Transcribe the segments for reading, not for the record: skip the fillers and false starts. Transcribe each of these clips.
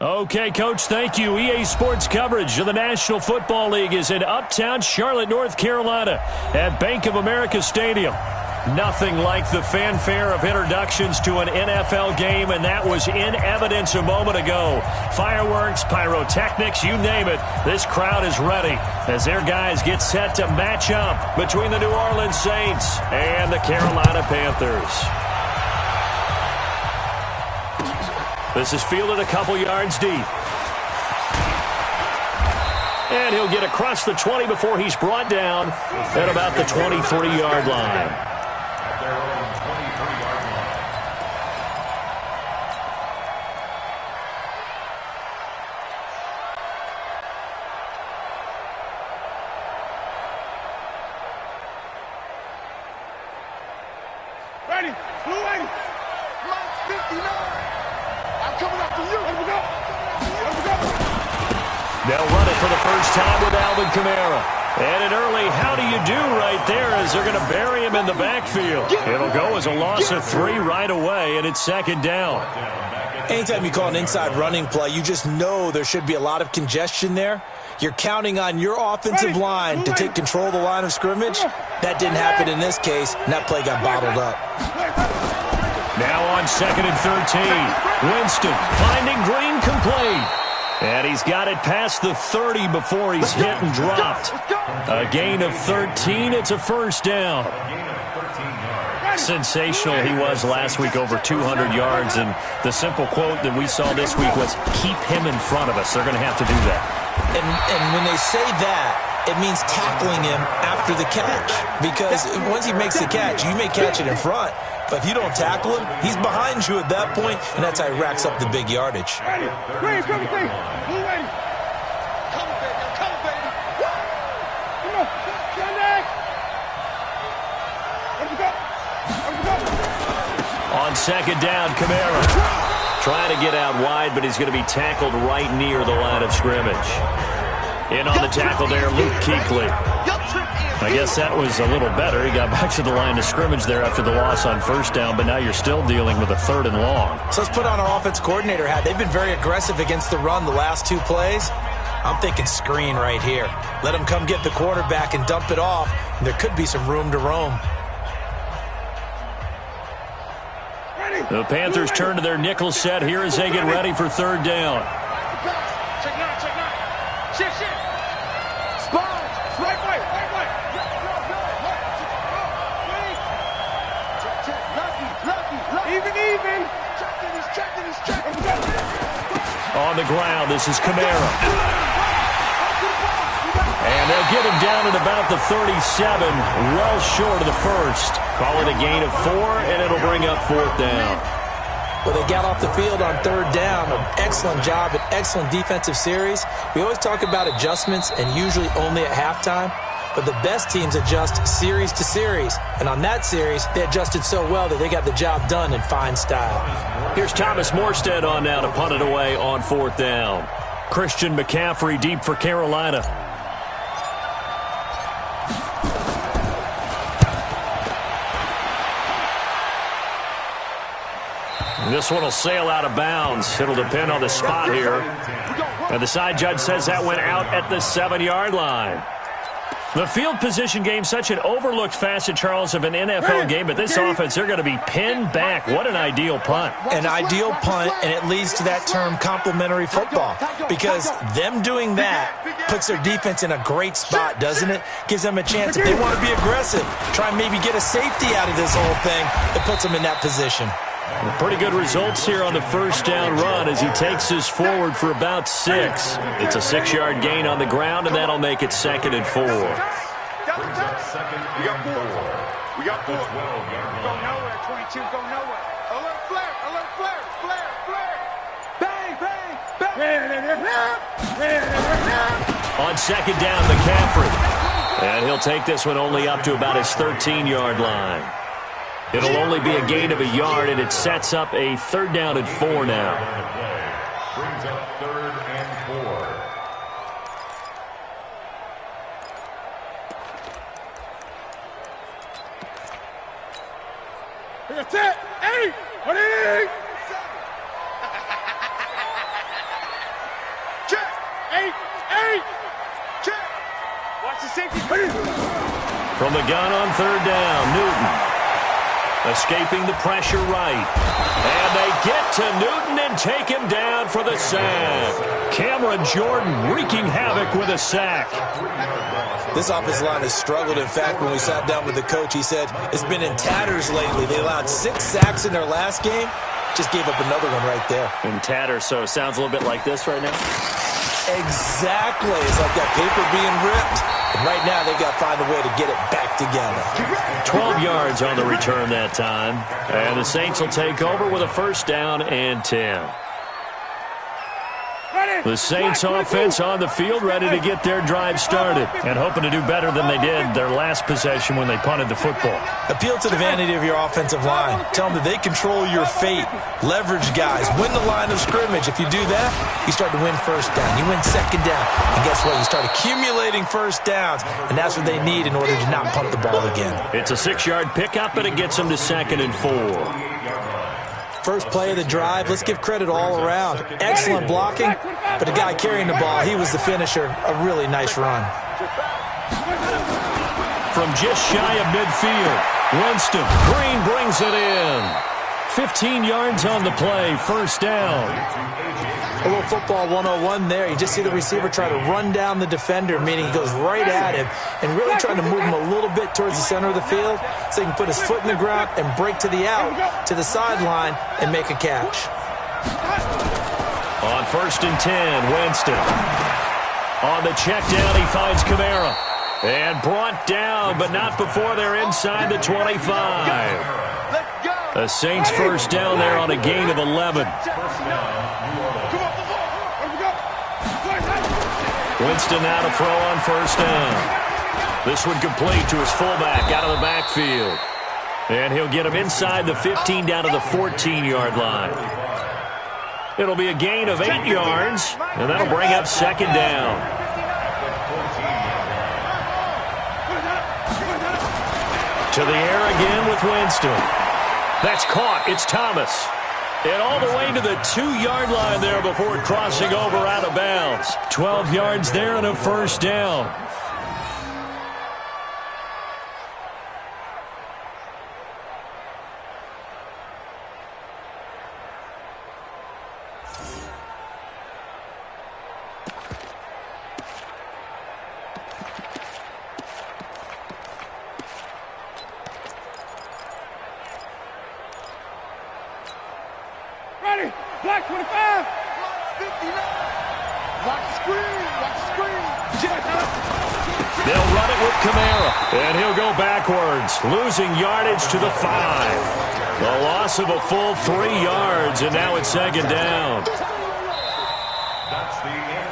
Okay, Coach, thank you. EA Sports coverage of the National Football League is in Uptown Charlotte, North Carolina at Bank of America Stadium. Nothing like the fanfare of introductions to an NFL game, and that was in evidence a moment ago. Fireworks, pyrotechnics, you name it. This crowd is ready as their guys get set to match up between the New Orleans Saints and the Carolina Panthers. This is fielded a couple yards deep. And he'll get across the 20 before he's brought down at about the 23-yard line. Ready, blue 80, Mike 59. I'm coming up to you. Here we go. Here we go. They'll run it for the first time with Alvin Kamara. And an early how do you do right there as they're going to bury him in the backfield. It'll go as a loss of 3 right away, and it's second down. Anytime you call an inside running play, you just know there should be a lot of congestion there. You're counting on your offensive line to take control of the line of scrimmage. That didn't happen in this case, and that play got bottled up. Now on 2nd and 13. Winston finding Green complete. And he's got it past the 30 before he's hit and dropped. A gain of 13. It's a first down. Sensational he was last week, over 200 yards. And the simple quote that we saw this week was, keep him in front of us. They're going to have to do that. And when they say that, it means tackling him after the catch. Because once he makes the catch, you may catch it in front. But if you don't tackle him, he's behind you at that point, and that's how he racks up the big yardage. Ready, ready, come, baby. Blue 80. Come, baby. Come, baby. Come on. Stand there. Let's go. Let's go. On second down, Kamara trying to get out wide, but he's going to be tackled right near the line of scrimmage. In on the tackle there, Luke Kuechly. I guess that was a little better. He got back to the line of scrimmage there after the loss on first down, but now you're still dealing with a 3rd and long. So let's put on our offense coordinator hat. They've been very aggressive against the run the last 2 plays. I'm thinking screen right here. Let him come get the quarterback and dump it off, and there could be some room to roam. The Panthers turn to their nickel set here as they get ready for 3rd down. Check 9, check 9. Shift, shift. Spine. Right way, right way. Lucky. Even. Checking. On the ground, this is Kamara. And they'll get him down at about the 37, well short of the first. Call it a gain of 4, and it'll bring up 4th down. Well, they got off the field on 3rd down. An excellent job, an excellent defensive series. We always talk about adjustments, and usually only at halftime. But the best teams adjust series to series. And on that series, they adjusted so well that they got the job done in fine style. Here's Thomas Morstead on now to punt it away on 4th down. Christian McCaffrey deep for Carolina. This one will sail out of bounds. It'll depend on the spot here. And the side judge says that went out at the 7-yard line. The field position game, such an overlooked facet, Charles, of an NFL game, but this offense, they're going to be pinned back. What an ideal punt. An ideal punt, and it leads to that term complementary football, because them doing that puts their defense in a great spot, doesn't it? Gives them a chance, if they want to be aggressive, try and maybe get a safety out of this whole thing. It puts them in that position. Pretty good results here on the first down run as he takes us forward for about 6. It's a 6-yard gain on the ground, and that'll make it 2nd and 4. We got 4. We got 4. Go nowhere, 22, go nowhere. Alert flare. Bang. On 2nd down, McCaffrey. And he'll take this one only up to about his 13-yard line. It'll only be a gain of a yard, and it sets up a 3rd down and 4 now. Brings up 3rd and 4. That's it. 8. What is it? From the gun on third down, Newton. Escaping the pressure right. And they get to Newton and take him down for the sack. Cameron Jordan wreaking havoc with a sack. This offensive line has struggled. In fact, when we sat down with the coach, he said it's been in tatters lately. They allowed 6 sacks in their last game. Just gave up another one right there. In tatters, so it sounds a little bit like this right now? Exactly. It's like that paper being ripped. And right now, they've got to find a way to get it back together. 12 yards on the return that time. And the Saints will take over with a first down and 10. The Saints offense on the field, ready to get their drive started and hoping to do better than they did their last possession when they punted the football. Appeal to the vanity of your offensive line. Tell them that they control your fate. Leverage guys. Win the line of scrimmage. If you do that, you start to win first down. You win second down. And guess what? You start accumulating first downs. And that's what they need in order to not punt the ball again. It's a 6-yard pickup, and it gets them to 2nd and 4. First play of the drive, let's give credit all around. Excellent blocking, but the guy carrying the ball, he was the finisher. A really nice run. From just shy of midfield, Winston. Green brings it in. 15 yards on the play, first down. A little football 101 there. You just see the receiver try to run down the defender, meaning he goes right at him and really trying to move him a little bit towards the center of the field so he can put his foot in the ground and break to the out, to the sideline, and make a catch. On 1st and 10, Winston. On the check down, he finds Kamara. And brought down, but not before they're inside the 25. The Saints first down there on a gain of 11. Winston now to throw on first down. This one complete to his fullback out of the backfield. And he'll get him inside the 15 down to the 14-yard line. It'll be a gain of 8 yards, and that'll bring up 2nd down. To the air again with Winston. That's caught. It's Thomas. And all the way to the 2-yard line there before crossing over out of bounds. 12 yards there and a first down. Black 25. Black 59. Black screen. Black screen. They'll run it with Kamara. And he'll go backwards, losing yardage to the 5. The loss of a full 3 yards, and now it's 2nd down.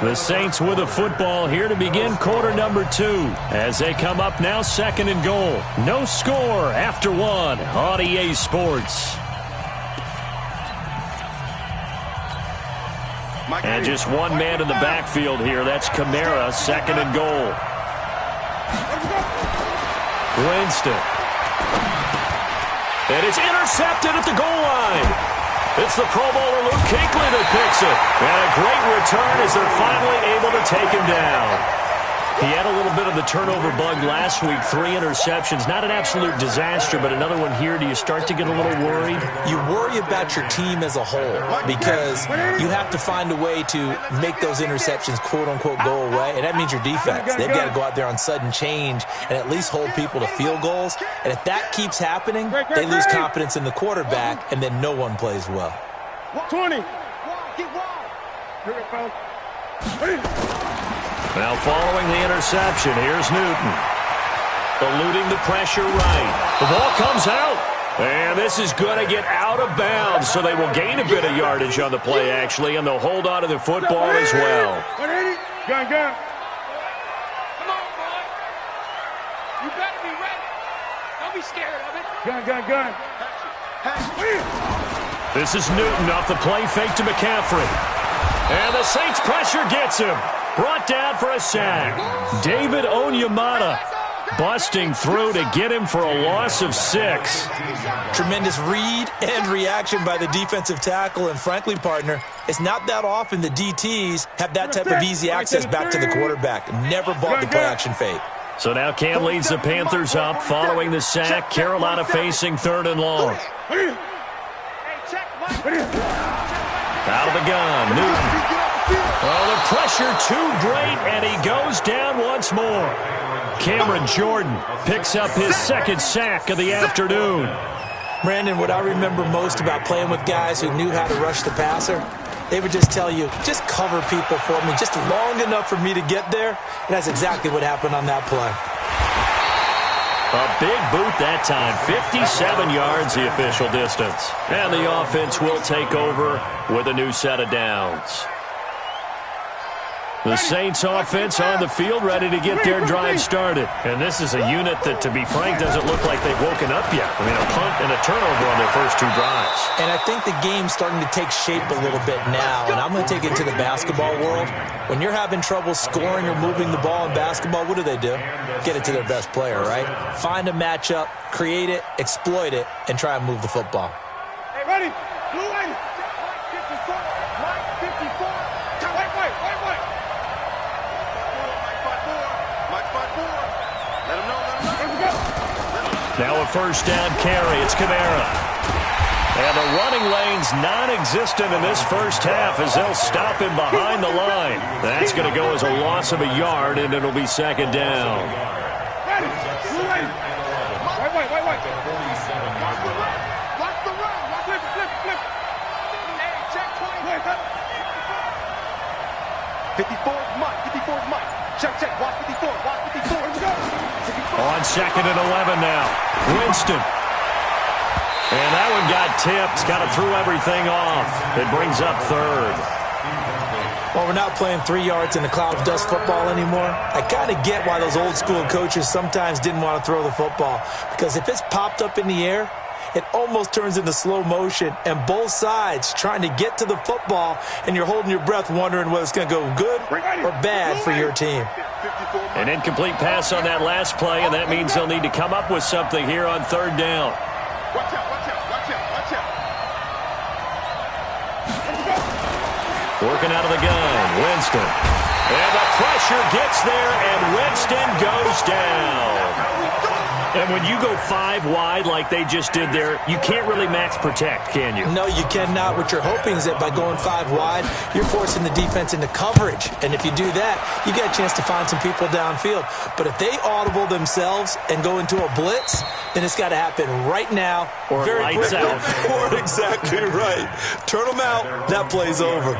The Saints with a football here to begin quarter number 2 as they come up now 2nd and goal. No score after 1 on EA Sports. And just one man in the backfield here. That's Kamara, 2nd and goal. Winston. And it's intercepted at the goal line. It's the Pro Bowler Luke Kuechly that picks it. And a great return as they're finally able to take him down. He had a little bit of the turnover bug last week, 3 interceptions. Not an absolute disaster, but another one here. Do you start to get a little worried? You worry about your team as a whole because you have to find a way to make those interceptions, quote-unquote, go away, and that means your defense. They've got to go out there on sudden change and at least hold people to field goals. And if that keeps happening, they lose confidence in the quarterback, and then no one plays well. 20. Now following the interception, here's Newton. Eluding the pressure right. The ball comes out. And this is going to get out of bounds, so they will gain a bit of yardage on the play, actually, and they'll hold on to the football as well. Gun. Come on, boy. You better be ready. Don't be scared of it. Gun. This is Newton off the play fake to McCaffrey. And the Saints pressure gets him. Brought down for a sack. David Onyemata busting through to get him for a loss of 6. Tremendous read and reaction by the defensive tackle. And frankly, partner, it's not that often the DTs have that type of easy access back to the quarterback. Never bought the play-action fake. So now Cam leads the Panthers up following the sack. Carolina facing 3rd and long. Out of the gun, Newton. Oh, the pressure too great, and he goes down once more. Cameron Jordan picks up his 2nd sack of the afternoon. Brandon, what I remember most about playing with guys who knew how to rush the passer, they would just tell you, just cover people for me, just long enough for me to get there. And that's exactly what happened on that play. A big boot that time, 57 yards the official distance. And the offense will take over with a new set of downs. The Saints offense on the field ready to get their drive started. And this is a unit that, to be frank, doesn't look like they've woken up yet. I mean, a punt and a turnover on their first 2 drives. And I think the game's starting to take shape a little bit now. And I'm going to take it to the basketball world. When you're having trouble scoring or moving the ball in basketball, what do? Get it to their best player, right? Find a matchup, create it, exploit it, and try and move the football. Hey, ready? Blue line. Line 54. Line 54. Wait. Now a first down carry. It's Kamara. And the running lane's non-existent in this first half as they'll stop him behind the line. That's going to go as a loss of a yard, and it'll be 2nd down. Ready? Blue line. Wait. Watch the run. Flip. Hey, check 20. 54's Mike. Check. Watch 54. Let's go. On 2nd and 11 now. Winston. And that one got tipped. Kind of threw everything off. It brings up 3rd. Well, we're not playing 3 yards in the cloud of dust football anymore. I kind of get why those old school coaches sometimes didn't want to throw the football. Because if it's popped up in the air, it almost turns into slow motion. And both sides trying to get to the football, and you're holding your breath wondering whether it's going to go good or bad for your team. An incomplete pass on that last play, and that means they'll need to come up with something here on 3rd down. Watch out. Working out of the gun, Winston. And the pressure gets there, and Winston goes down. And when you go 5 wide like they just did there, you can't really max protect, can you? No, you cannot. What you're hoping is that by going 5 wide, you're forcing the defense into coverage. And if you do that, you get a chance to find some people downfield. But if they audible themselves and go into a blitz, then it's got to happen right now. Or very lights quickly. out. Or exactly right. Turn them out. That play's over.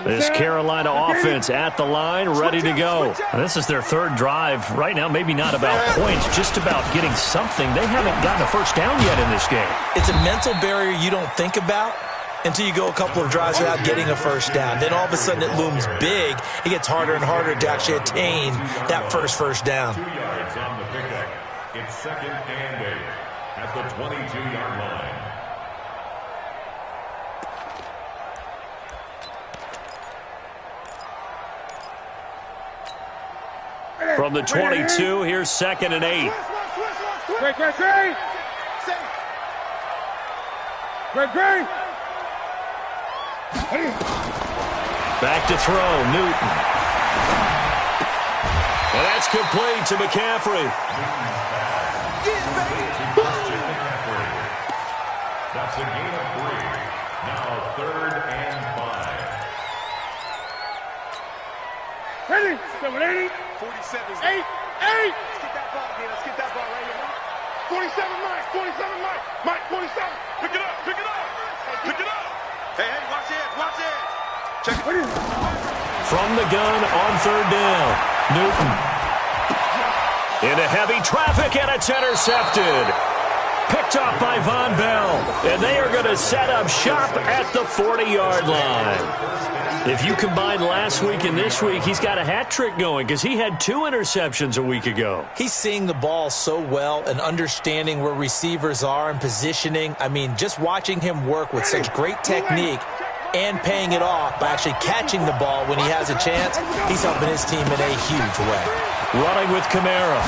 This Carolina offense at the line, ready to go. This is their 3rd drive. Right now, maybe not about points, just about getting something. They haven't gotten a first down yet in this game. It's a mental barrier you don't think about until you go a couple of drives without getting a first down. Then all of a sudden it looms big. It gets harder and harder to actually attain that first down. 2 yards on the pickup. It's 2nd and 8 at the 22-yard line. From the 22, here's 2nd and 8. Great. Back to throw, Newton. And that's complete to McCaffrey. That's a gain of 3. Now 3rd and 5. Ready? 780. 47 is 8. Let's get that ball again. Let's get that ball right here. 47 Mike. Mike, 47. Pick it up. Hey, watch it. Check it. From the gun on 3rd down, Newton. Into heavy traffic, and it's intercepted. Picked off by Von Bell. And they are going to set up shop at the 40-yard line. If you combine last week and this week, he's got a hat trick going because he had 2 interceptions a week ago. He's seeing the ball so well and understanding where receivers are and positioning. I mean, just watching him work with such great technique and paying it off by actually catching the ball when he has a chance, he's helping his team in a huge way. Running with Kamara.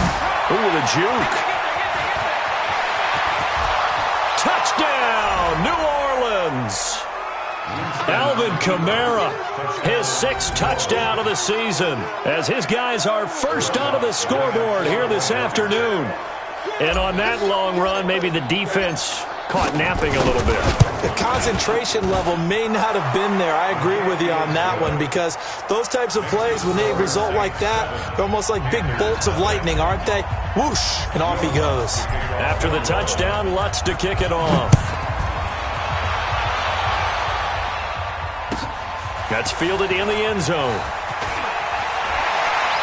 Ooh, the juke. Touchdown, New Orleans. Alvin Kamara, his 6th touchdown of the season, as his guys are first onto the scoreboard here this afternoon. And on that long run, maybe the defense caught napping a little bit. The concentration level may not have been there. I agree with you on that one, because those types of plays, when they result like that, they're almost like big bolts of lightning, aren't they? Whoosh, and off he goes. After the touchdown, Lutz to kick it off. That's fielded in the end zone.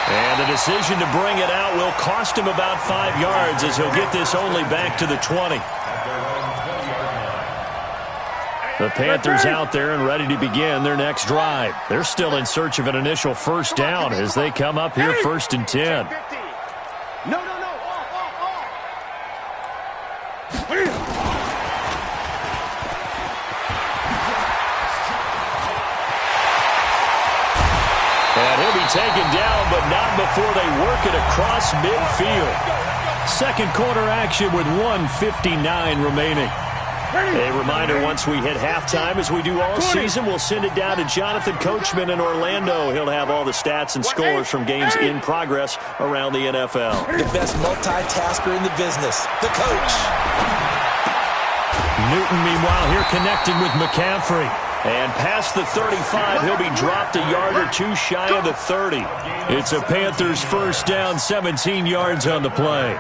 And the decision to bring it out will cost him about 5 yards, as he'll get this only back to the 20. The Panthers out there and ready to begin their next drive. They're still in search of an initial first down as they come up here 1st and 10. No. And he'll be taken down, but not before they work it across midfield. Second quarter action with 1:59 remaining. A reminder, once we hit halftime, as we do all season, we'll send it down to Jonathan Coachman in Orlando. He'll have all the stats and scores from games in progress around the NFL. The best multitasker in the business, the coach. Newton, meanwhile, here connecting with McCaffrey. And past the 35, he'll be dropped a yard or two shy of the 30. It's a Panthers first down, 17 yards on the play.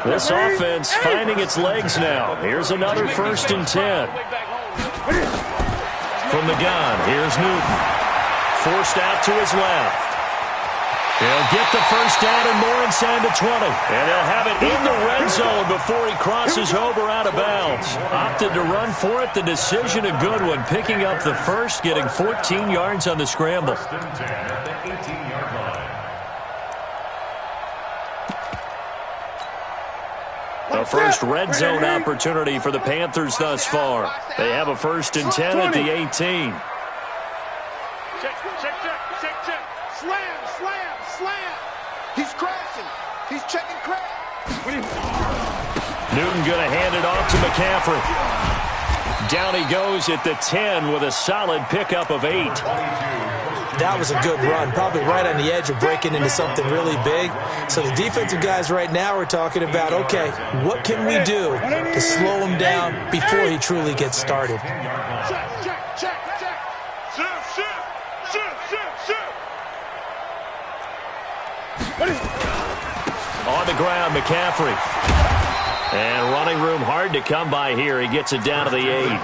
This offense finding its legs now. Here's another 1st and 10. From the gun, here's Newton. Forced out to his left. He'll get the first down and more inside the 20. And he'll have it in the red zone before he crosses over out of bounds. Opted to run for it. The decision a good one. Picking up the first, getting 14 yards on the scramble. The first red zone opportunity for the Panthers thus far. They have a 1st and 10 at the 18. Check. Slam. He's crashing. He's checking crash. Newton going to hand it off to McCaffrey. Down he goes at the 10 with a solid pickup of 8. That was a good run, probably right on the edge of breaking into something really big. So the defensive guys right now are talking about, okay, what can we do to slow him down before he truly gets started? Check. On the ground, McCaffrey. And running room hard to come by here. He gets it down to the 8.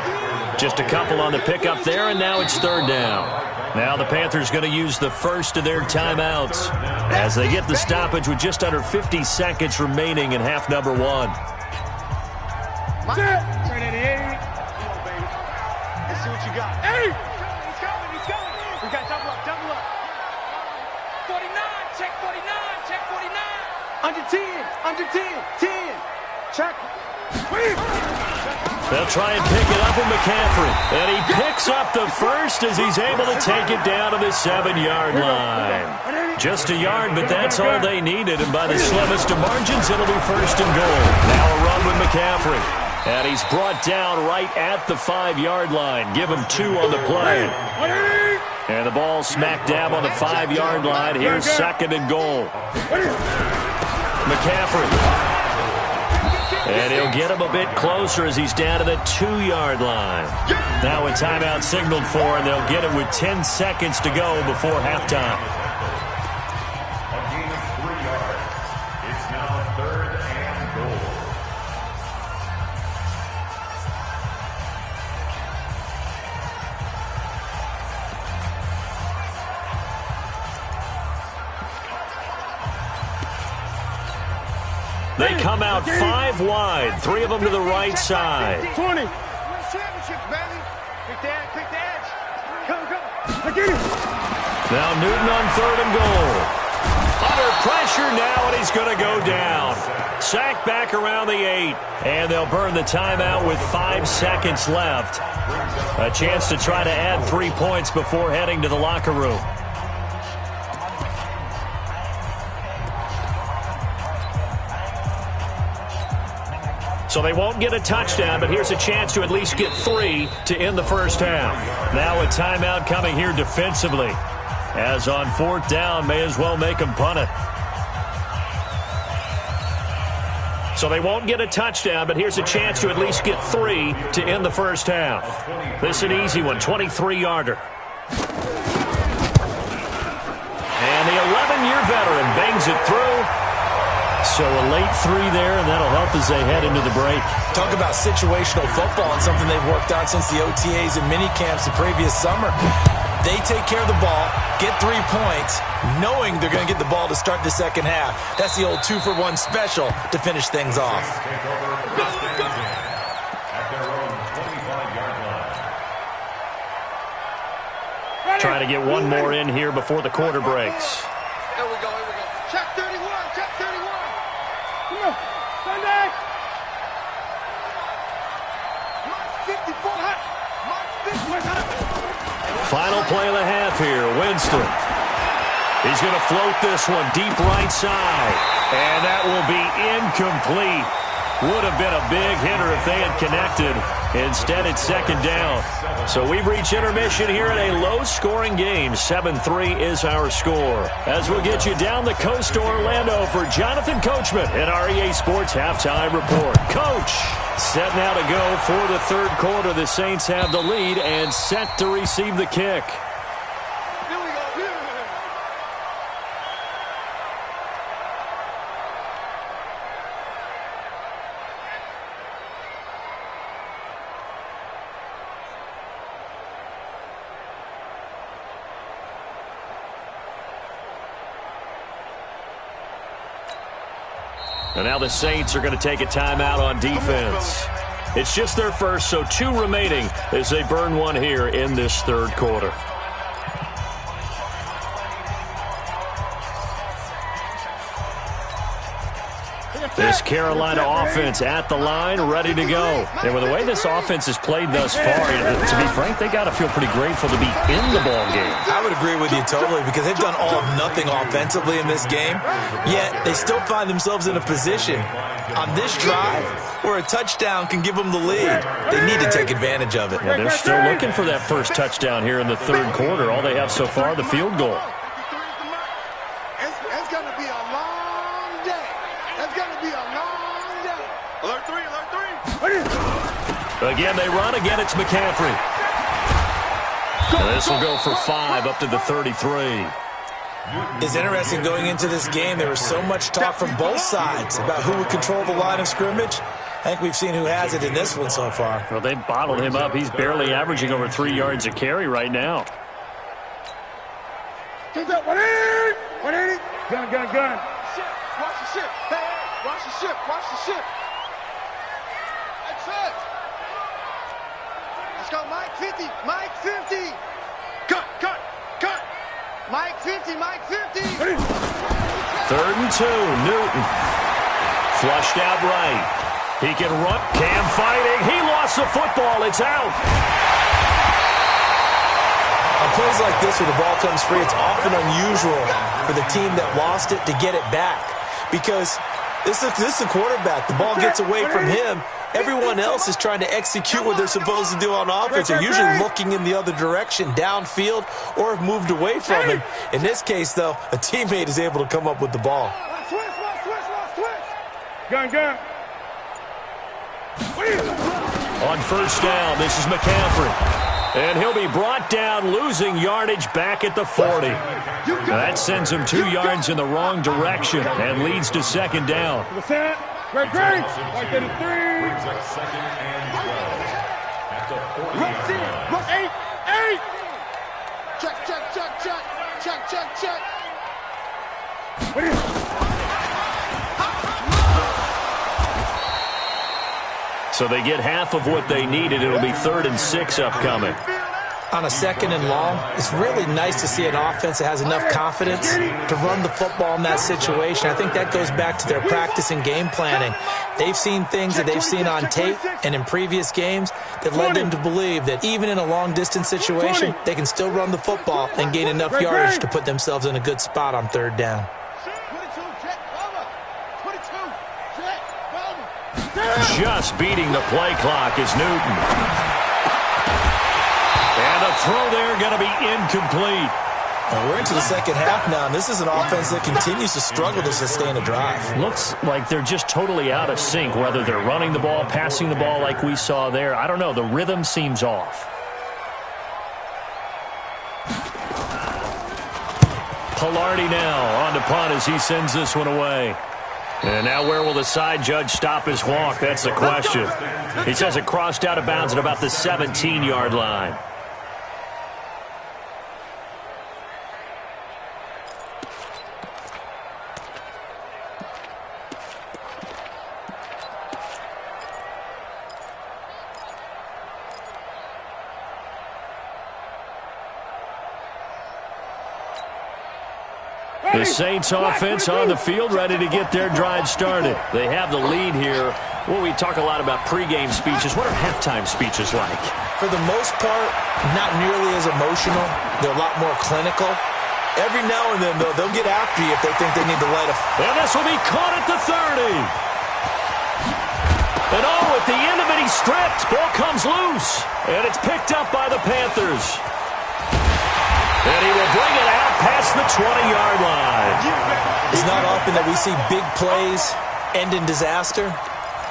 Just a couple on the pickup there, and now it's 3rd down. Now the Panthers going to use the first of their timeouts as they get the stoppage with just under 50 seconds remaining in half number 1. Right at the 8. Let's see what you got. 8. He's coming. We got double up. 49. Check 49. Under 10. Check. They'll try and pick it up with McCaffrey. And he picks up the first as he's able to take it down to the 7-yard line. Just a yard, but that's all they needed. And by the slimmest of margins, it'll be 1st and goal. Now a run with McCaffrey. And he's brought down right at the 5-yard line. Give him 2 on the play. And the ball smack dab on the 5-yard line. Here's 2nd and goal. McCaffrey. And he'll get him a bit closer as he's down to the 2-yard line. Now a timeout signaled for, and they'll get it with 10 seconds to go before halftime. A gain of 3 yards. It's now 3rd and goal. They come out 5 wide, 3 of them to the right side. 20. Championship, baby. Pick the edge. Come. Get it. Now Newton on 3rd and goal. Under pressure now, and he's going to go down. Sacked back around the 8, and they'll burn the timeout with 5 seconds left. A chance to try to add 3 points before heading to the locker room. So they won't get a touchdown, but here's a chance to at least get 3 to end the first half. Now a timeout coming here defensively. As on 4th down, may as well make them punt it. So they won't get a touchdown, but here's a chance to at least get 3 to end the first half. This is an easy one, 23-yarder. And the 11-year veteran bangs it through. So a late 3 there, and that'll help as they head into the break. Talk about situational football and something they've worked on since the OTAs and mini camps the previous summer. They take care of the ball, get 3 points, knowing they're going to get the ball to start the second half. That's the old 2-for-1 special to finish things off. Trying to get one more in here before the quarter breaks. Here we go, here we go. Check 31, check 31. Come on, Sunday. Mark 54 hot. Mark 54 hot. Final play of the half here, Winston. He's going to float this one deep right side. And that will be incomplete. Would have been a big hitter if they had connected. Instead, it's second down. So we've reached intermission here in a low-scoring game. 7-3 is our score. As we'll get you down the coast to Orlando for Jonathan Coachman in our EA Sports Halftime Report. Coach, set now to go for the third quarter. The Saints have the lead and set to receive the kick. Here we go. And now the Saints are going to take a timeout on defense. It's just their first, so 2 remaining as they burn one here in this third quarter. This Carolina offense at the line, ready to go. And with the way this offense has played thus far, to be frank, they got to feel pretty grateful to be in the ball game. I would agree with you totally because they've done all of nothing offensively in this game, yet they still find themselves in a position on this drive where a touchdown can give them the lead. They need to take advantage of it. Yeah, they're still looking for that first touchdown here in the third quarter. All they have so far, the field goal. It's going to be a long day. It's going to be a long day. Alert 3, alert 3. Again, they run. Again, it's McCaffrey. And this will go for 5 up to the 33. It's interesting going into this game. There was so much talk from both sides about who would control the line of scrimmage. I think we've seen who has it in this one so far. Well, they bottled him up. He's barely averaging over 3 yards a carry right now. Take that 180. 180. Gun, gun, gun. Watch the ship. Hey, hey, watch the ship. Watch the ship. That's it. Let's go, Mike 50. Mike 50. Cut, cut, cut. Mike 50, Mike 50. 3rd and 2, Newton. Flushed out right. He can run. Cam fighting. He lost the football. It's out. On plays like this where the ball comes free, it's often unusual for the team that lost it to get it back because this is the quarterback. The ball gets away from him. Everyone else is trying to execute what they're supposed to do on offense. They're usually looking in the other direction, downfield, or have moved away from him. In this case, though, a teammate is able to come up with the ball. Gun, gun. On first down, this is McCaffrey. And he'll be brought down, losing yardage back at the 40. That sends him 2 yards in the wrong direction and leads to second down. Great, great. Like 33. Second and 12 at the 40. Look, 8. Check, check, check, check. Check, check, check. So they get half of what they needed. It'll be 3rd and 6 upcoming. On a 2nd and long, it's really nice to see an offense that has enough confidence to run the football in that situation. I think that goes back to their practice and game planning. They've seen things that they've seen on tape and in previous games that led them to believe that even in a long-distance situation, they can still run the football and gain enough yardage to put themselves in a good spot on 3rd down. 22, check, cover. 22, check, cover. Just beating the play clock is Newton. And the throw there going to be incomplete. Well, we're into the second half now, and this is an offense that continues to struggle to sustain a drive. Looks like they're just totally out of sync, whether they're running the ball, passing the ball like we saw there. I don't know. The rhythm seems off. Pilardi now on to punt as he sends this one away. And now where will the side judge stop his walk? That's the question. He says it crossed out of bounds at about the 17-yard line. The Saints offense on the field, ready to get their drive started. They have the lead here. Well, we talk a lot about pregame speeches. What are halftime speeches like? For the most part, not nearly as emotional. They're a lot more clinical. Every now and then, though, they'll get after you if they think they need to light a... And this will be caught at the 30. And at the end of it, he's stripped. Ball comes loose. And it's picked up by the Panthers. And he will bring it out past the 20-yard line. It's not often that we see big plays end in disaster,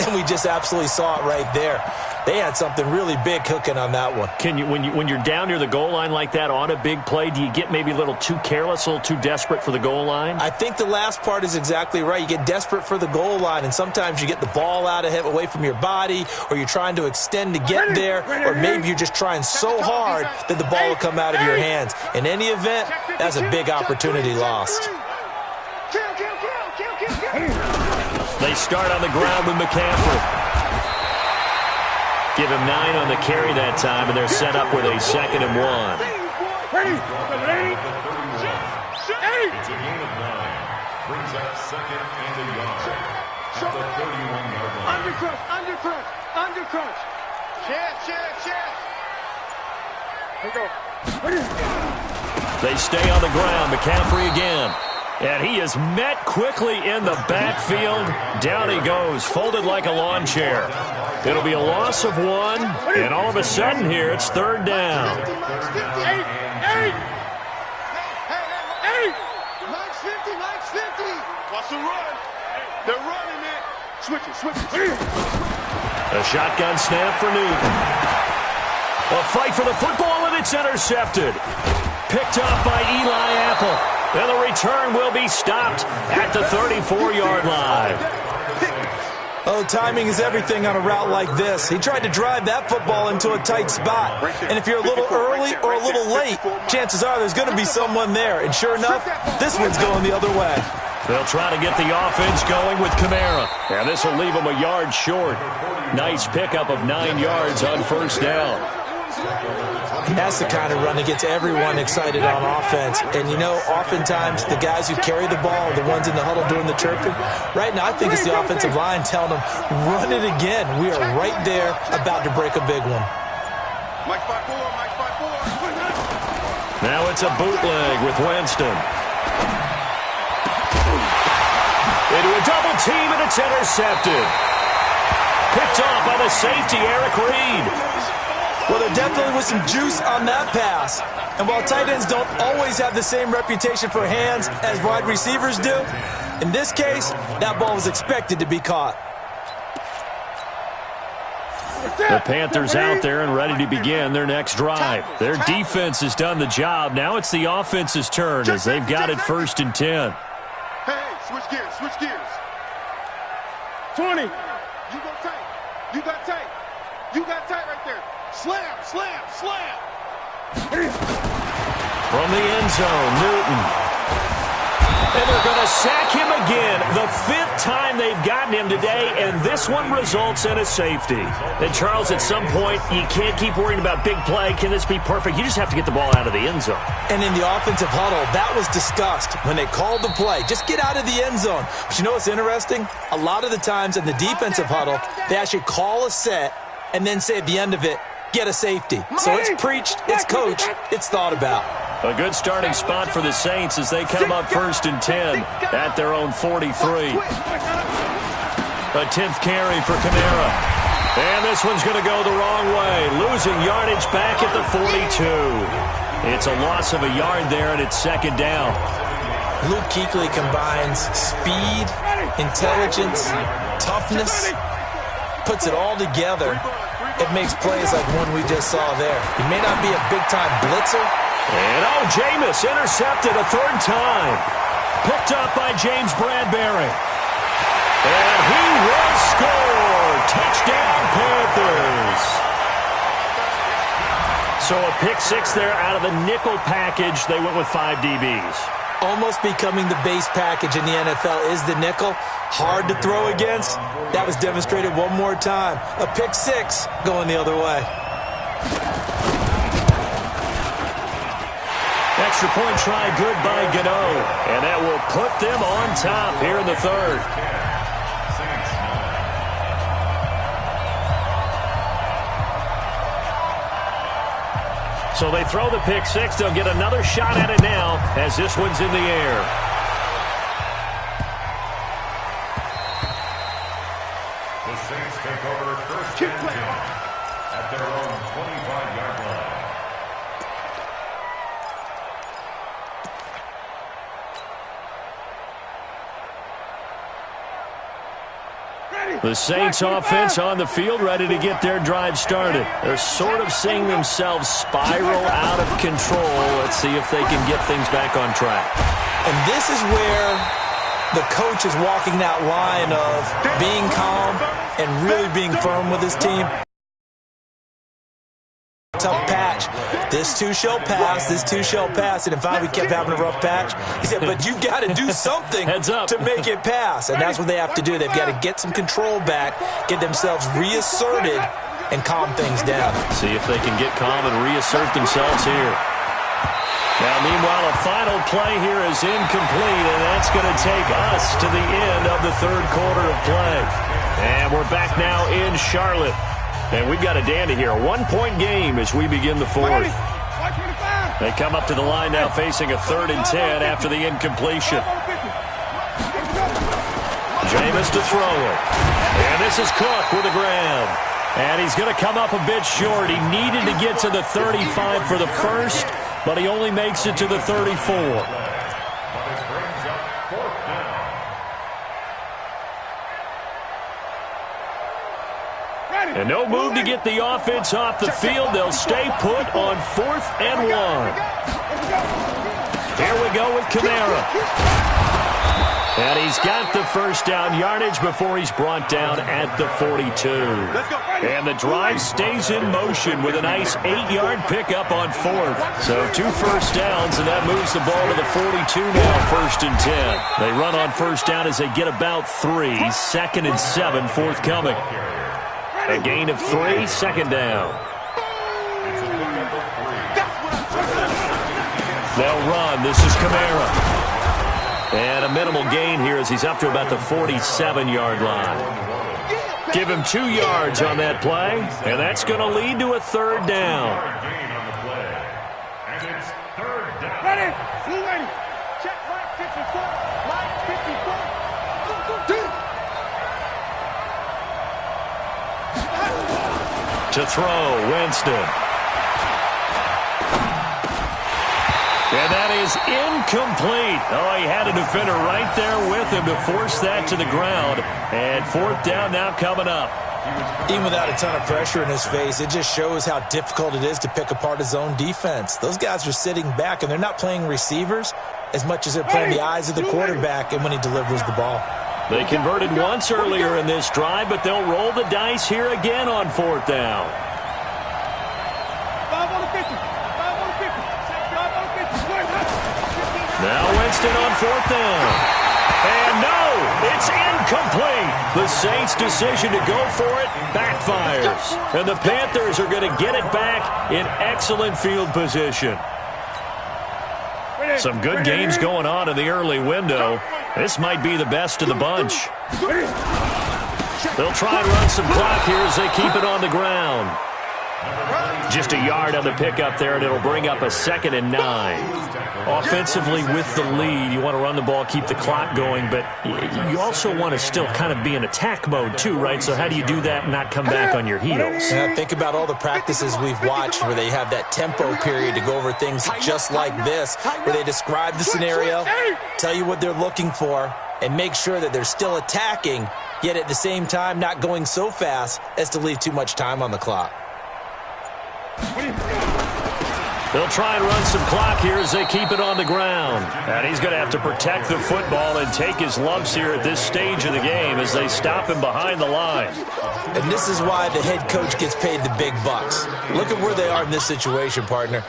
and we just absolutely saw it right there. They had something really big cooking on that one. Can you, when you're down near the goal line like that on a big play, do you get maybe a little too careless, a little too desperate for the goal line? I think the last part is exactly right. You get desperate for the goal line, and sometimes you get the ball out of it, away from your body, or you're trying to extend to get there, or maybe you're just trying so hard that the ball will come out of your hands. In any event, that's a big opportunity lost. They start on the ground with McCaffrey. Give him 9 on the carry that time, and they're set up with a 2nd and 1. It's a gain of 9. Brings up 2nd and a yard at the 31-yard line. Undercrunch. Chest. Here we go. They stay on the ground. McCaffrey again. And he is met quickly in the backfield. Down he goes, folded like a lawn chair. It'll be a loss of 1, and all of a sudden here, it's 3rd down. Mike's 50. Watch the run. They're running it. Switch it. A shotgun snap for Newton. A fight for the football, and it's intercepted. Picked up by Eli Apple. And the return will be stopped at the 34-yard line. Oh, timing is everything on a route like this. He tried to drive that football into a tight spot. And if you're a little early or a little late, chances are there's going to be someone there. And sure enough, this one's going the other way. They'll try to get the offense going with Kamara. And this will leave them a yard short. Nice pickup of 9 yards on 1st down. That's the kind of run that gets everyone excited on offense. And, you know, oftentimes the guys who carry the ball are the ones in the huddle doing the chirping. Right now, I think it's the offensive line telling them, run it again. We are right there about to break a big one. Mike 5-4. Now it's a bootleg with Winston. Into a double team, and it's intercepted. Picked off by the safety, Eric Reed. Well, there definitely was some juice on that pass. And while tight ends don't always have the same reputation for hands as wide receivers do, in this case, that ball was expected to be caught. The Panthers out there and ready to begin their next drive. Their defense has done the job. Now it's the offense's turn as they've got it 1st and 10. Hey, switch gears. 20. You got tight right there. Slam. From the end zone, Newton. And they're going to sack him again. The 5th time they've gotten him today, and this one results in a safety. And, Charles, at some point, you can't keep worrying about big play. Can this be perfect? You just have to get the ball out of the end zone. And in the offensive huddle, that was discussed when they called the play. Just get out of the end zone. But you know what's interesting? A lot of the times in the defensive huddle, they actually call a set and then say at the end of it, get a safety. So it's preached, it's coached, it's thought about. A good starting spot for the Saints as they come up 1st and 10 at their own 43. A 10th carry for Kamara. And this one's going to go the wrong way. Losing yardage back at the 42. It's a loss of a yard there, and it's second down. Luke Kuechly combines speed, intelligence, toughness, puts it all together. It makes plays like one we just saw there. He may not be a big-time blitzer. And, Jameis intercepted a third time. Picked up by James Bradbury. And he will score. Touchdown, Panthers. So a pick six there out of the nickel package. They went with 5 DBs. Almost becoming the base package in the NFL is the nickel. Hard to throw against. That was demonstrated one more time. A pick six going the other way. Extra point try good by Gano. And that will put them on top here in the third. So they throw the pick six. They'll get another shot at it now as this one's in the air. The Saints take over first and 10 at their own 25-yard line. The Saints offense on the field, ready to get their drive started. They're sort of seeing themselves spiral out of control. Let's see if they can get things back on track. And this is where the coach is walking that line of being calm and really being firm with his team. Tough patch. This too shall pass. This too shall pass. And if we kept having a rough patch, he said, but you've got to do something to make it pass. And that's what they have to do. They've got to get some control back, get themselves reasserted, and calm things down. See if they can get calm and reassert themselves here. Now, meanwhile, a final play here is incomplete, and that's going to take us to the end of the third quarter of play. And we're back now in Charlotte. And we've got a dandy here. A 1-point game as we begin the fourth. They come up to the line now facing a 3rd and 10 after the incompletion. Jameis to throw it. And this is Cook with the grab. And he's going to come up a bit short. He needed to get to the 35 for the first, but he only makes it to the 34. And no move to get the offense off the field. They'll stay put on 4th and 1. Here we go with Kamara. And he's got the first down yardage before he's brought down at the 42. And the drive stays in motion with a nice 8-yard pickup on 4th. So 2 first downs, and that moves the ball to the 42 now, 1st and 10. They run on first down as they get about 3. 2nd and 7 forthcoming. A gain of 3, 2nd down. They'll run. This is Kamara. And a minimal gain here as he's up to about the 47-yard line. Give him 2 yards on that play, and that's going to lead to a 3rd down. And it's 3rd down. Ready. Check right 54. Right 54. To throw, Winston. And that is incomplete. Oh, he had a defender right there with him to force that to the ground. And 4th down now coming up. Even without a ton of pressure in his face, it just shows how difficult it is to pick apart his own defense. Those guys are sitting back, and they're not playing receivers as much as they're playing the eyes of the quarterback and when he delivers the ball. They converted once earlier in this drive, but they'll roll the dice here again on 4th down. 5 on the 50. 5 on the 50. 5 on the 50. Now Winston on 4th down. And no, it's incomplete. The Saints' decision to go for it backfires. And the Panthers are going to get it back in excellent field position. Some good games going on in the early window. This might be the best of the bunch. They'll try and run some clock here as they keep it on the ground. Just a yard on the pickup there, and it'll bring up a 2nd and 9. Offensively, with the lead, you want to run the ball, keep the clock going, but you also want to still kind of be in attack mode too, right? So how do you do that and not come back on your heels? Yeah, think about all the practices we've watched where they have that tempo period to go over things just like this, where they describe the scenario, tell you what they're looking for, and make sure that they're still attacking, yet at the same time not going so fast as to leave too much time on the clock. They'll try and run some clock here as they keep it on the ground. And he's going to have to protect the football and take his lumps here at this stage of the game as they stop him behind the line. And this is why the head coach gets paid the big bucks. Look at where they are in this situation, partner.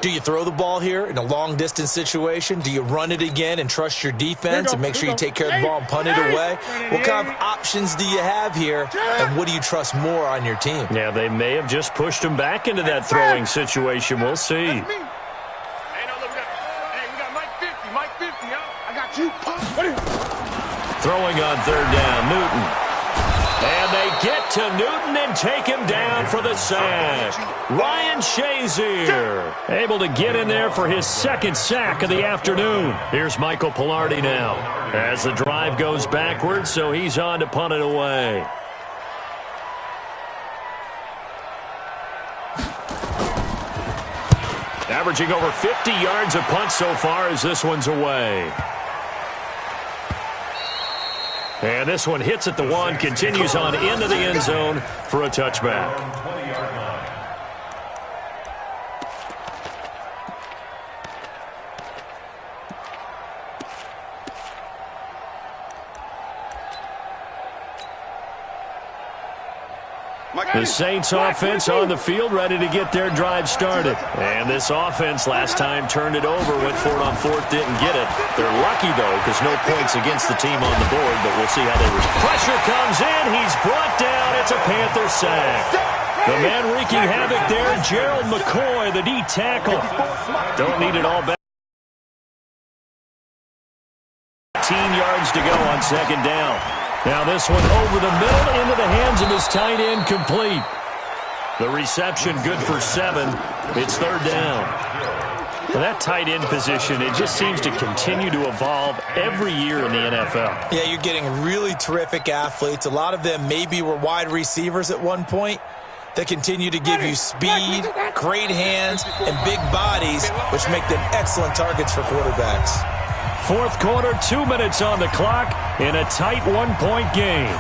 Do you throw the ball here in a long-distance situation? Do you run it again and trust your defense and make sure you take care of the ball and punt it away? What kind of options do you have here, and what do you trust more on your team? Yeah, they may have just pushed him back into that throwing situation. We'll see. Hey, no, look, we got Mike 50, Mike 50, I got you. Throwing on 3rd down, Newton. And they get to Newton and take him down for the sack. Ryan Shazier able to get in there for his 2nd sack of the afternoon. Here's Michael Pilardi now as the drive goes backwards, so he's on to punt it away. Averaging over 50 yards a punt so far as this one's away. And this one hits at the 1, continues on into the end zone for a touchback. The Saints offense on the field, ready to get their drive started. And this offense last time turned it over, went for it on 4th, didn't get it. They're lucky, though, because no points against the team on the board, but we'll see how they respond. Pressure comes in. He's brought down. It's a Panther sack. The man wreaking havoc there, Gerald McCoy, the D tackle. Don't need it all back. 18 yards to go on 2nd down. Now this one over the middle into the hands of his tight end, complete. The reception good for 7. It's 3rd down. For that tight end position, it just seems to continue to evolve every year in the NFL. Yeah, you're getting really terrific athletes. A lot of them maybe were wide receivers at one point. They continue to give you speed, great hands, and big bodies, which make them excellent targets for quarterbacks. 4th quarter, 2 minutes on the clock in a tight 1-point game.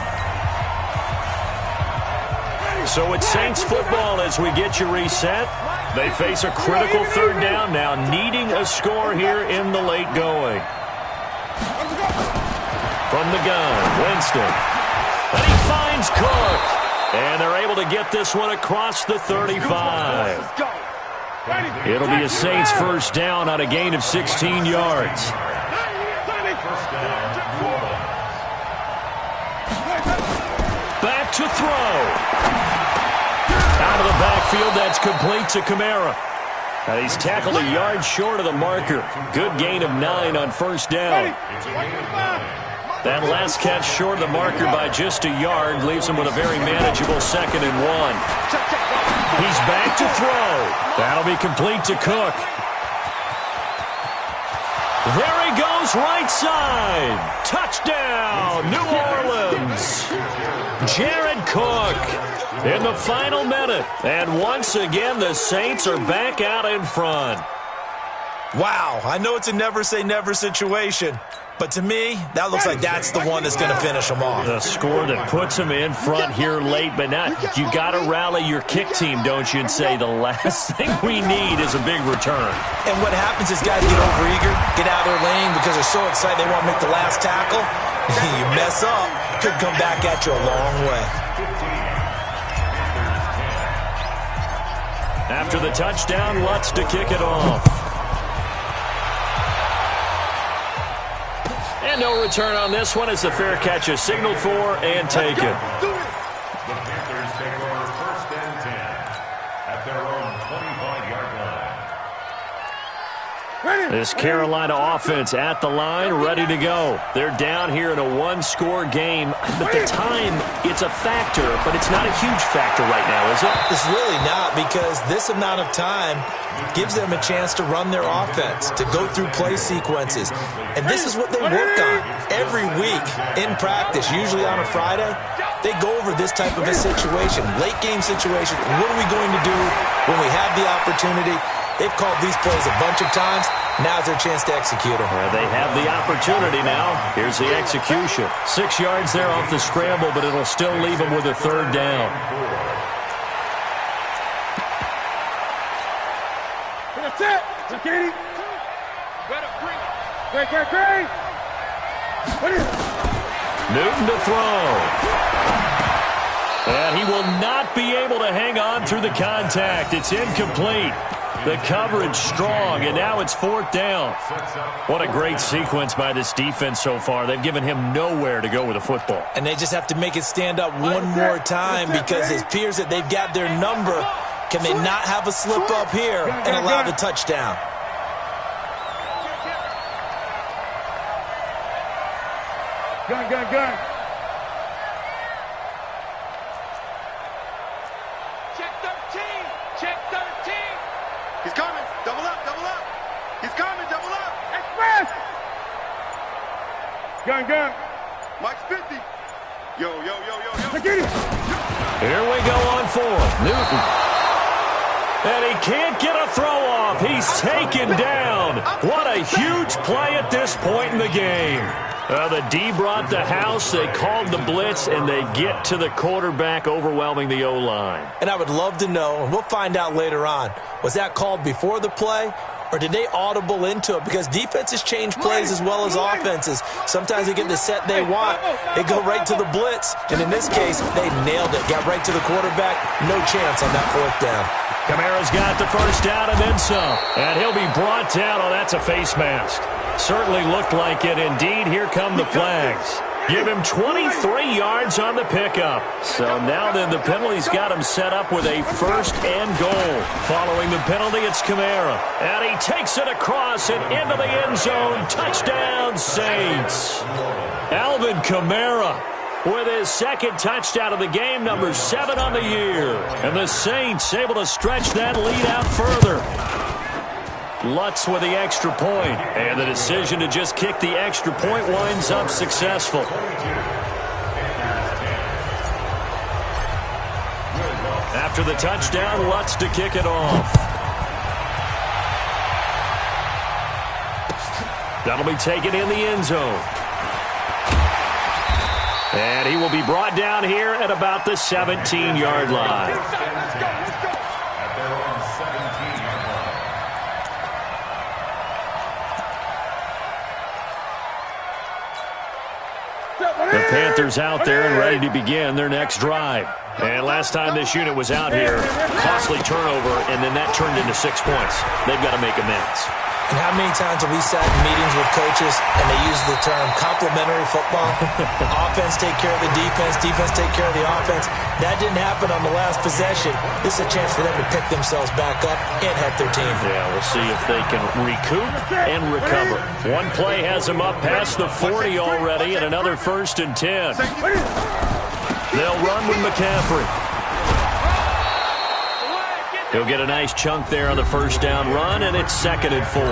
So it's Saints football as we get you reset. They face a critical 3rd down now, needing a score here in the late going. From the gun, Winston. And he finds Cook. And they're able to get this one across the 35. It'll be a Saints 1st down on a gain of 16 yards. Back to throw. Out of the backfield, that's complete to Kamara. He's tackled a yard short of the marker. Good gain of 9 on 1st down. That last catch short of the marker by just a yard leaves him with a very manageable 2nd and 1. He's back to throw. That'll be complete to Cook. There he goes, right side. Touchdown, New Orleans. Jared Cook in the final minute. And once again, the Saints are back out in front. Wow, I know it's a never-say-never situation, but to me, that looks like that's the one that's going to finish them off. The score that puts them in front here late, but not. You got to rally your kick team, don't you, and say the last thing we need is a big return. And what happens is guys get overeager, get out of their lane because they're so excited they want to make the last tackle. You mess up, could come back at you a long way. After the touchdown, Lutz to kick it off. And no return on this one as the fair catch is signaled for and taken. The Panthers take over 1st and 10 at their own 25-yard line. This Carolina offense at the line, ready to go. They're down here in a one-score game. But the time, it's a factor, but it's not a huge factor right now, is it? It's really not, because this amount of time gives them a chance to run their offense, to go through play sequences. And this is what they work on every week in practice, usually on a Friday. They go over this type of a situation, late game situation. What are we going to do when we have the opportunity? They've called these plays a bunch of times. Now's their chance to execute them. They have the opportunity now. Here's the execution. 6 yards there off the scramble, but it'll still leave them with a third down. That's it. Katie. Great. What is it? Newton to throw. And he will not be able to hang on through the contact. It's incomplete. The coverage strong, and now it's fourth down. What a great sequence by this defense so far. They've given him nowhere to go with the football. And they just have to make it stand up one more time, because it appears that they've got their number. Can they not have a slip up here and allow the touchdown? Gun. Check 13. He's coming. Double up. He's coming. Double up. Express. Gun. Mike's 50. Yo. Here we go on fourth. Newton. And he can't get a throw off. He's taken down. What a huge play at this point in the game. The D brought the house. They called the blitz, and they get to the quarterback, overwhelming the O-line. And I would love to know, and we'll find out later on, was that called before the play, or did they audible into it? Because defenses change plays as well as offenses. Sometimes they get the set they want. They go right to the blitz. And in this case, they nailed it. Got right to the quarterback. No chance on that fourth down. Kamara's got the first down and then some. And he'll be brought down. Oh, that's a face mask. Certainly looked like it. Indeed, here come the flags. Give him 23 yards on the pickup. So now then the penalty's got him set up with a first and goal. Following the penalty, it's Kamara. And he takes it across and into the end zone. Touchdown, Saints. Alvin Kamara with his second touchdown of the game, number 7 on the year. And the Saints able to stretch that lead out further. Lutz with the extra point, and the decision to just kick the extra point winds up successful. After the touchdown, Lutz to kick it off. That'll be taken in the end zone. And he will be brought down here at about the 17-yard line. The Panthers out there and ready to begin their next drive. And last time this unit was out here, costly turnover, and then that turned into 6 points. They've got to make amends. And how many times have we sat in meetings with coaches and they use the term complementary football? Offense take care of the defense, defense take care of the offense. That didn't happen on the last possession. This is a chance for them to pick themselves back up and help their team. Yeah, we'll see if they can recoup and recover. One play has them up past the 40 already, and another 1st and 10. They'll run with McCaffrey. He'll get a nice chunk there on the first down run, and it's 2nd and 4.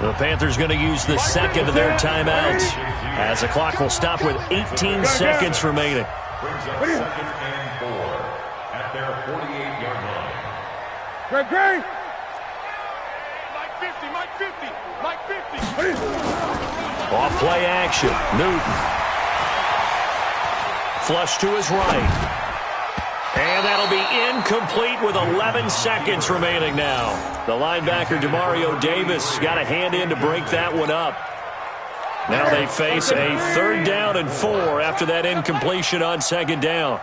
The Panthers going to use the second of their timeouts as the clock will stop with 18 seconds remaining. Brings up 2nd and 4 at their 48-yard line. Great. Mike 50. Off play action. Newton. Flush to his right. And that'll be incomplete with 11 seconds remaining now. The linebacker, Demario Davis, got a hand in to break that one up. Now they face a 3rd down and 4 after that incompletion on 2nd down.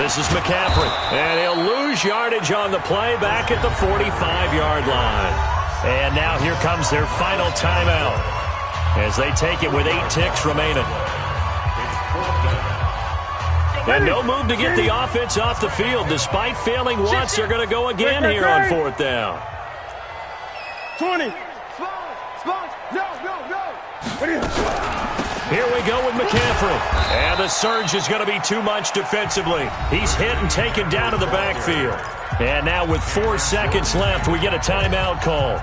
This is McCaffrey, and he'll lose yardage on the play back at the 45-yard line. And now here comes their final timeout as they take it with 8 ticks remaining. And no move to get the offense off the field. Despite failing once, they're going to go again here on 4th down. 20. Sponge. No. Here we go with McCaffrey. And the surge is going to be too much defensively. He's hit and taken down to the backfield. And now with 4 seconds left, we get a timeout call.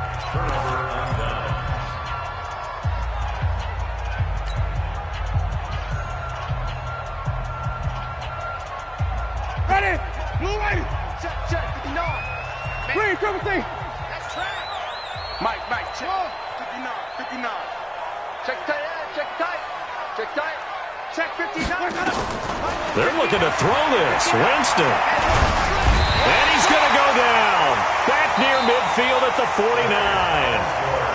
Ready. Blue lady. Check. 59. Green, triple C. That's track. Mike, check. 59. Check tight. Check 59. They're looking to throw this. Winston. And he's going to go down. Back near midfield at the 49.